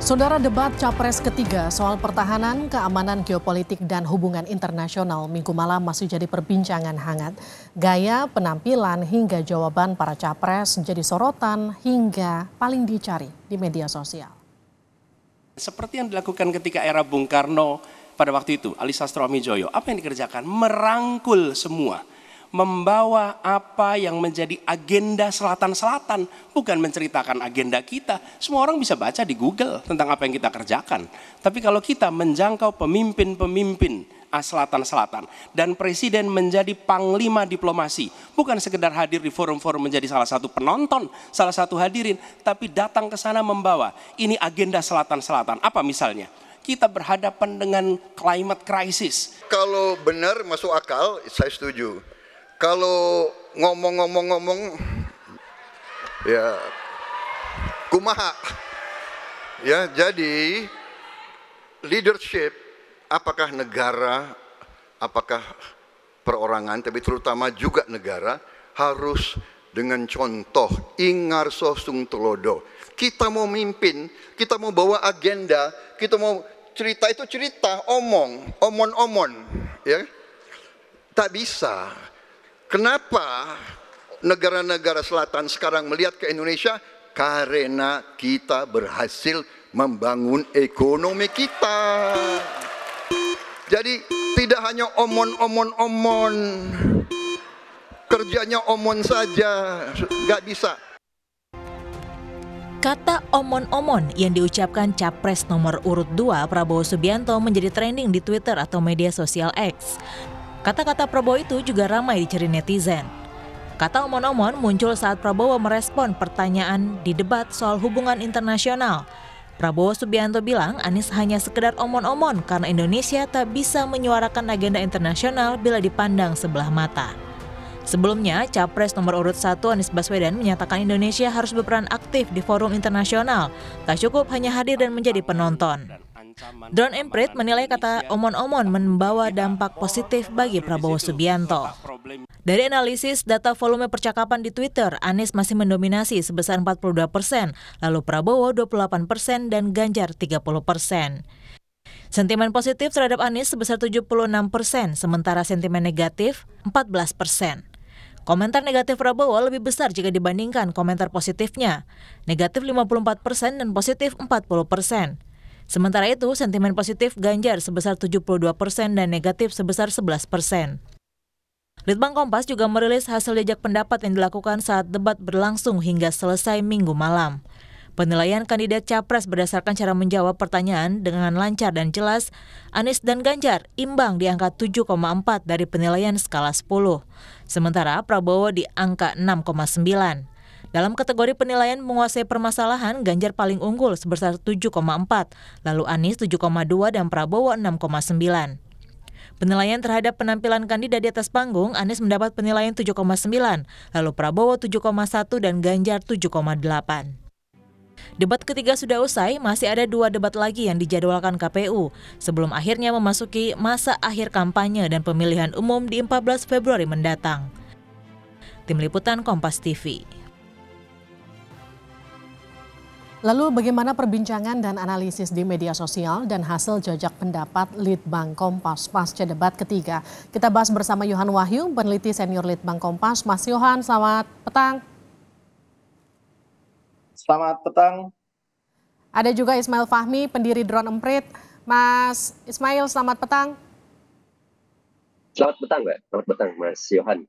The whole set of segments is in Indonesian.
Saudara, debat Capres ketiga soal pertahanan, keamanan geopolitik dan hubungan internasional Minggu malam masih jadi perbincangan hangat. Gaya, penampilan hingga jawaban para capres jadi sorotan hingga paling dicari di media sosial. Seperti yang dilakukan ketika era Bung Karno pada waktu itu, Ali Sastroamidjojo, apa yang dikerjakan? Merangkul semua. Membawa apa yang menjadi agenda selatan-selatan, bukan menceritakan agenda kita. Semua orang bisa baca di Google tentang apa yang kita kerjakan. Tapi kalau kita menjangkau pemimpin-pemimpin selatan-selatan dan presiden menjadi panglima diplomasi, bukan sekedar hadir di forum-forum menjadi salah satu penonton, salah satu hadirin, tapi datang ke sana membawa ini agenda selatan-selatan. Apa misalnya? Kita berhadapan dengan climate crisis. Kalau benar masuk akal, saya setuju. Kalau ngomong-ngomong ya kumaha. Ya, jadi leadership apakah negara, apakah perorangan, tapi terutama juga negara harus dengan contoh ingarso sung tulodo. Kita mau mimpin, kita mau bawa agenda, kita mau cerita itu cerita, omon, ya. Tak bisa. Kenapa negara-negara selatan sekarang melihat ke Indonesia? Karena kita berhasil membangun ekonomi kita. Jadi tidak hanya omon, kerjanya omon saja, nggak bisa. Kata omon-omon yang diucapkan Capres nomor urut 2 Prabowo Subianto menjadi trending di Twitter atau media sosial X. Kata-kata Prabowo itu juga ramai dicari netizen. Kata omon-omon muncul saat Prabowo merespon pertanyaan di debat soal hubungan internasional. Prabowo Subianto bilang Anies hanya sekedar omon-omon karena Indonesia tak bisa menyuarakan agenda internasional bila dipandang sebelah mata. Sebelumnya, Capres nomor urut 1 Anies Baswedan menyatakan Indonesia harus berperan aktif di forum internasional, tak cukup hanya hadir dan menjadi penonton. Drone Emprit menilai kata omon-omon membawa dampak positif bagi Prabowo Subianto. Dari analisis data volume percakapan di Twitter, Anies masih mendominasi sebesar 42%, lalu Prabowo 28% dan Ganjar 30%. Sentimen positif terhadap Anies sebesar 76%, sementara sentimen negatif 14%. Komentar negatif Prabowo lebih besar jika dibandingkan komentar positifnya, negatif 54% dan positif 40%. Sementara itu, sentimen positif Ganjar sebesar 72% dan negatif sebesar 11%. Litbang Kompas juga merilis hasil jajak pendapat yang dilakukan saat debat berlangsung hingga selesai Minggu malam. Penilaian kandidat Capres berdasarkan cara menjawab pertanyaan dengan lancar dan jelas, Anies dan Ganjar imbang di angka 7,4 dari penilaian skala 10. Sementara Prabowo di angka 6,9. Dalam kategori penilaian menguasai permasalahan, Ganjar paling unggul sebesar 7,4, lalu Anies 7,2 dan Prabowo 6,9. Penilaian terhadap penampilan kandidat di atas panggung, Anies mendapat penilaian 7,9, lalu Prabowo 7,1 dan Ganjar 7,8. Debat ketiga sudah usai, masih ada 2 debat lagi yang dijadwalkan KPU sebelum akhirnya memasuki masa akhir kampanye dan pemilihan umum di 14 Februari mendatang. Tim Liputan Kompas TV. Lalu bagaimana perbincangan dan analisis di media sosial dan hasil jajak pendapat Litbang Kompas pasca debat ketiga? Kita bahas bersama Yohan Wahyu, peneliti senior Litbang Kompas. Mas Yohan, selamat petang. Selamat petang. Ada juga Ismail Fahmi, pendiri Drone Emprit. Mas Ismail, selamat petang. Selamat petang, Mbak. Selamat petang, Mas Yohan.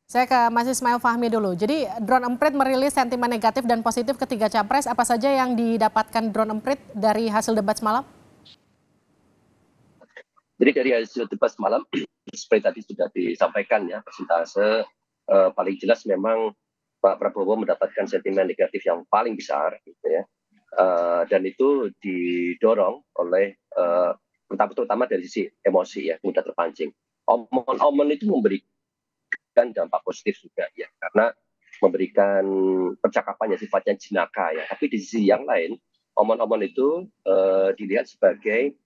Saya ke Mas Ismail Fahmi dulu. Jadi Drone Emprit merilis sentimen negatif dan positif ketiga capres. Apa saja yang didapatkan Drone Emprit dari hasil debat semalam? Jadi dari hasil debat semalam, seperti tadi sudah disampaikan ya, persentase paling jelas memang Pak Prabowo mendapatkan sentimen negatif yang paling besar, gitu ya. Dan itu didorong oleh terutama dari sisi emosi ya, mudah terpancing. Omon-omon itu memberikan dampak positif juga ya, karena memberikan percakapan yang sifatnya jenaka ya. Tapi di sisi yang lain, omon-omon itu dilihat sebagai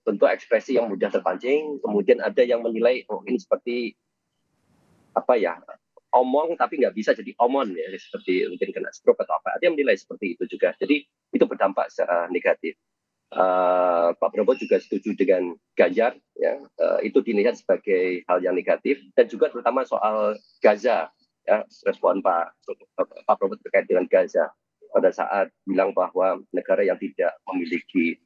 bentuk ekspresi yang mudah terpancing. Kemudian ada yang menilai, oh ini seperti apa ya, omong tapi nggak bisa jadi omon ya, seperti mungkin kena stroke atau apa. Ada yang menilai seperti itu juga. Jadi itu berdampak berdampak secara negatif. Pak Prabowo juga setuju dengan Ganjar, ya, itu dilihat sebagai hal yang negatif, dan juga terutama soal Gaza, ya, respon Pak Prabowo terkait dengan Gaza pada saat bilang bahwa negara yang tidak memiliki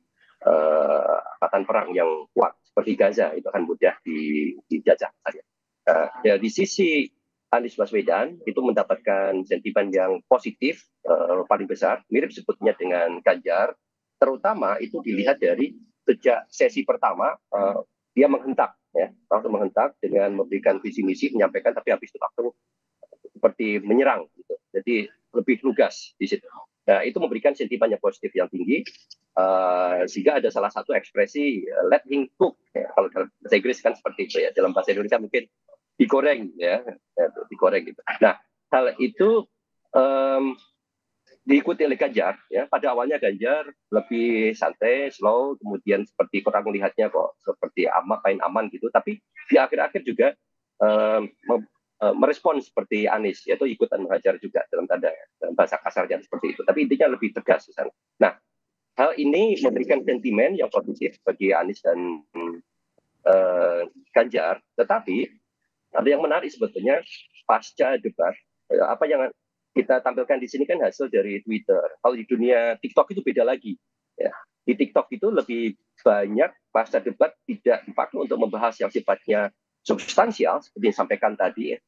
angkatan perang yang kuat seperti Gaza itu akan mudah dijajah saja. Dari sisi Anies Baswedan itu mendapatkan sentimen yang positif paling besar, mirip sebetulnya dengan Ganjar. Terutama itu dilihat dari sejak sesi pertama dia menghentak, ya, langsung menghentak dengan memberikan visi misi, menyampaikan, tapi habis itu langsung seperti menyerang, gitu. Jadi lebih lugas di situ. Nah, itu memberikan sentimen yang positif yang tinggi, sehingga ada salah satu ekspresi let him cook, ya, kalau dalam bahasa Inggris kan seperti itu, ya, dalam bahasa Indonesia mungkin digoreng, ya, digoreng gitu. Nah, hal itu diikuti oleh Ganjar, ya. Pada awalnya Ganjar lebih santai, slow, kemudian seperti orang melihatnya kok seperti main aman gitu, tapi di akhir-akhir juga merespon seperti Anies, yaitu ikutan menghajar juga dalam bahasa kasarnya seperti itu, tapi intinya lebih tegas di sana. Nah, hal ini memberikan sentimen yang positif bagi Anies dan Ganjar, tetapi ada yang menarik sebetulnya pasca debat, apa yang kita tampilkan di sini kan hasil dari Twitter. Kalau di dunia TikTok itu beda lagi. Ya. Di TikTok itu lebih banyak pasca debat tidak dipakai untuk membahas yang sifatnya substansial, seperti yang disampaikan tadi. Ya.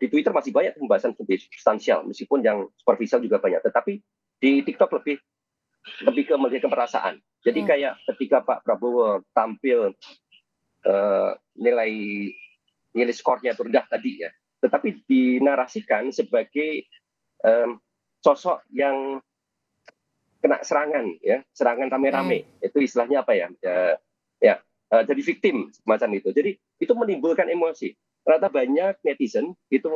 Di Twitter masih banyak pembahasan lebih substansial, meskipun yang superficial juga banyak. Tetapi di TikTok lebih ke melihat perasaan. Jadi kayak ketika Pak Prabowo tampil nilai skornya itu rendah tadi, ya, tetapi dinarasikan sebagai sosok yang kena serangan, ya, serangan rame-rame. Itu istilahnya apa ya? Jadi victim macam itu. Jadi itu menimbulkan emosi. Ternyata banyak netizen itu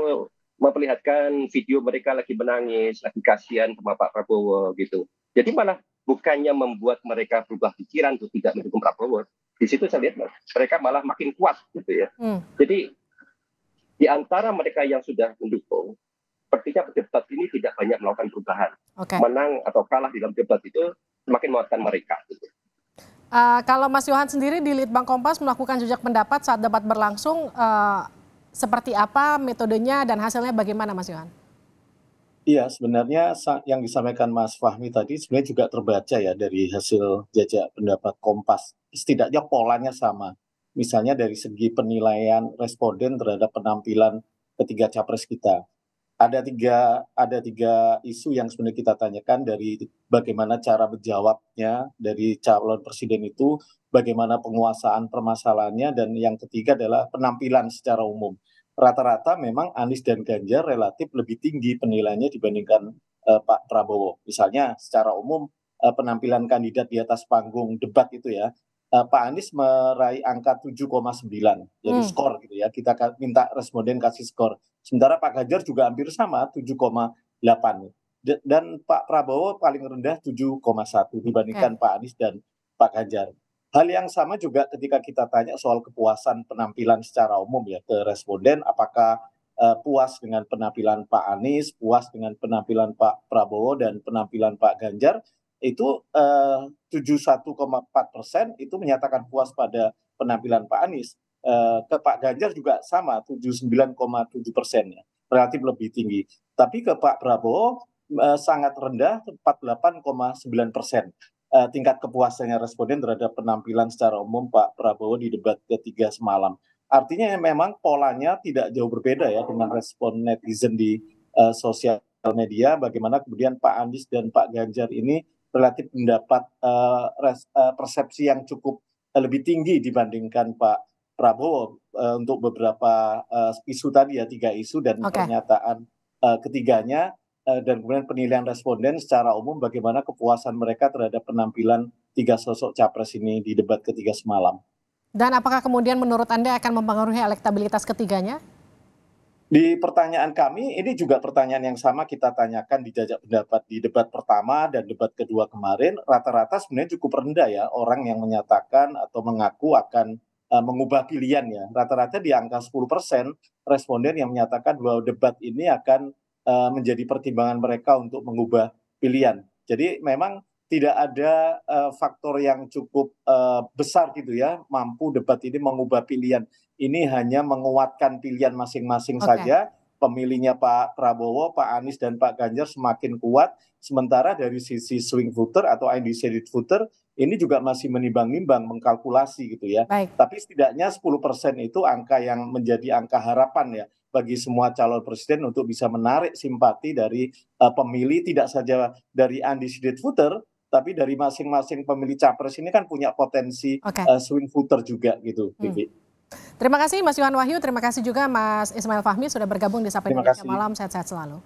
memperlihatkan video mereka lagi menangis, lagi kasihan sama Pak Prabowo gitu. Jadi malah bukannya membuat mereka berubah pikiran untuk tidak mendukung Prabowo. Di situ saya lihat mereka malah makin kuat gitu, ya. Jadi di antara mereka yang sudah mendukung, sepertinya debat ini tidak banyak melakukan perubahan. Menang atau kalah di dalam debat itu semakin menguatkan mereka. Gitu. Kalau Mas Yohan sendiri di Litbang Kompas melakukan jejak pendapat saat debat berlangsung, seperti apa metodenya dan hasilnya bagaimana, Mas Yohan? Iya, sebenarnya yang disampaikan Mas Fahmi tadi sebenarnya juga terbaca ya dari hasil jajak pendapat Kompas. Setidaknya polanya sama. Misalnya dari segi penilaian responden terhadap penampilan ketiga capres kita. Ada tiga isu yang sebenarnya kita tanyakan, dari bagaimana cara menjawabnya dari calon presiden itu, bagaimana penguasaan permasalahannya, dan yang ketiga adalah penampilan secara umum. Rata-rata memang Anies dan Ganjar relatif lebih tinggi penilaiannya dibandingkan Pak Prabowo. Misalnya secara umum penampilan kandidat di atas panggung debat itu, ya, Pak Anies meraih angka 7,9, jadi skor gitu, ya. Kita minta responden kasih skor. Sementara Pak Ganjar juga hampir sama, 7,8. Dan Pak Prabowo paling rendah 7,1 dibandingkan Pak Anies dan Pak Ganjar. Hal yang sama juga ketika kita tanya soal kepuasan penampilan secara umum, ya, ke responden, apakah puas dengan penampilan Pak Anies, puas dengan penampilan Pak Prabowo dan penampilan Pak Ganjar, itu 71,4% itu menyatakan puas pada penampilan Pak Anies. Ke Pak Ganjar juga sama, 79,7%, ya, relatif lebih tinggi. Tapi ke Pak Prabowo sangat rendah, 48,9%. Tingkat kepuasannya responden terhadap penampilan secara umum Pak Prabowo di debat ketiga semalam. Artinya memang polanya tidak jauh berbeda, ya, dengan respon netizen di sosial media, bagaimana kemudian Pak Anies dan Pak Ganjar ini relatif mendapat persepsi yang cukup lebih tinggi dibandingkan Pak Prabowo untuk beberapa isu tadi, ya, 3 isu dan pernyataan ketiganya, dan kemudian penilaian responden secara umum bagaimana kepuasan mereka terhadap penampilan 3 sosok capres ini di debat ketiga semalam. Dan apakah kemudian menurut Anda akan mempengaruhi elektabilitas ketiganya? Di pertanyaan kami, ini juga pertanyaan yang sama kita tanyakan di jajak pendapat di debat pertama dan debat kedua kemarin. Rata-rata sebenarnya cukup rendah, ya, orang yang menyatakan atau mengaku akan mengubah pilihan, ya. Rata-rata di angka 10% responden yang menyatakan bahwa debat ini akan menjadi pertimbangan mereka untuk mengubah pilihan. Jadi memang tidak ada faktor yang cukup besar gitu ya, mampu debat ini mengubah pilihan. Ini hanya menguatkan pilihan masing-masing saja. Pemilihnya Pak Prabowo, Pak Anies, dan Pak Ganjar semakin kuat. Sementara dari sisi swing voter atau undecided voter, ini juga masih menimbang-nimbang, mengkalkulasi gitu ya. Baik. Tapi setidaknya 10% itu angka yang menjadi angka harapan ya bagi semua calon presiden untuk bisa menarik simpati dari pemilih, tidak saja dari undecided voter, tapi dari masing-masing pemilih capres ini kan punya potensi swing voter juga gitu, Vivi. Terima kasih Mas Yohan Wahyu, terima kasih juga Mas Ismail Fahmi sudah bergabung di Sapa Indonesia Malam, sehat-sehat selalu.